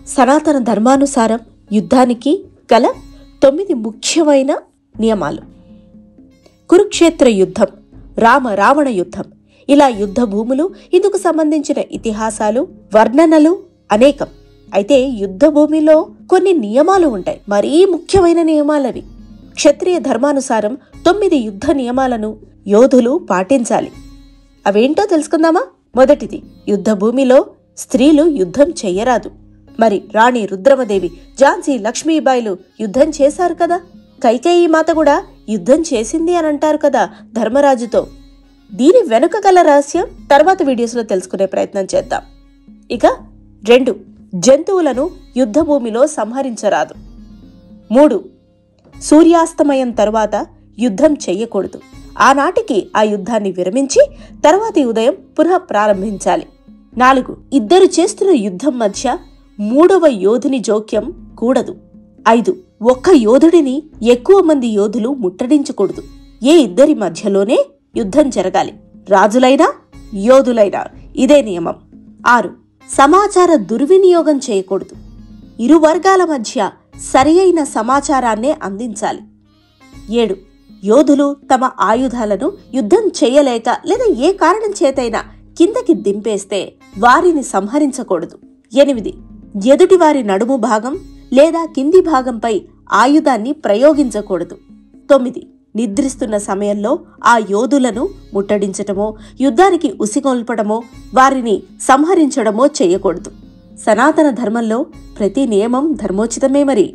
సనాతన ధర్మానుసారం యుద్ధానికి గల 9 ముఖ్యమైన నియమాలు. కురుక్షేత్ర యుద్ధం, రావణ యుద్ధం, ఇలా యుద్ధ భూములు, ఇందుకు సంబంధించిన ఇతిహాసాలు, వర్ణనలు అనేకం. అయితే యుద్ధ భూమిలో కొన్ని నియమాలు ఉంటాయి, మరీ ముఖ్యమైన నియమాలవి. క్షత్రియ ధర్మానుసారం 9 యుద్ధ నియమాలను యోధులు పాటించాలి. అవేంటో తెలుసుకుందామా? మొదటిది, యుద్ధ భూమిలో స్త్రీలు యుద్ధం చెయ్యరాదు. మరి రాణి రుద్రమదేవి, ఝాన్సీ లక్ష్మీబాయిలు యుద్ధం చేశారు కదా, కైకేయి మాత కూడా యుద్ధం చేసింది అని అంటారు కదా ధర్మరాజుతో. దీని వెనుక గల రహస్యం తర్వాత వీడియోస్లో తెలుసుకునే ప్రయత్నం చేద్దాం. ఇక 2, జంతువులను యుద్ధ భూమిలో సంహరించరాదు. 3, సూర్యాస్తమయం తరువాత యుద్ధం చెయ్యకూడదు. ఆనాటికి ఆ యుద్ధాన్ని విరమించి తర్వాతి ఉదయం పునః ప్రారంభించాలి. 4, ఇద్దరు చేస్తున్న యుద్ధం మధ్య 3వ యోధుని జోక్యం కూడదు. 5, ఒక్క యోధుడిని ఎక్కువ మంది యోధులు ముట్టడించకూడదు. ఏ ఇద్దరి మధ్యలోనే యుద్ధం జరగాలి, రాజులైనా యోధులైనా. ఇదే నియమం. 6, సమాచార దుర్వినియోగం చేయకూడదు. ఇరు వర్గాల మధ్య సరి అయిన సమాచారాన్నే అందించాలి. 7, యోధులు తమ ఆయుధాలను యుద్ధం చేయలేక లేదా ఏ కారణం చేతైనా కిందకి దింపేస్తే వారిని సంహరించకూడదు. 8, ఎదుటి వారి నడుము భాగం లేదా కింది భాగంపై ఆయుధాన్ని ప్రయోగించకూడదు. 9, నిద్రిస్తున్న సమయంలో ఆ యోధులను ముట్టడించటమో, యుద్ధానికి ఉసిగొల్పడమో, వారిని సంహరించడమో చేయకూడదు. సనాతన ధర్మంలో ప్రతి నియమం ధర్మోచితమే మరి.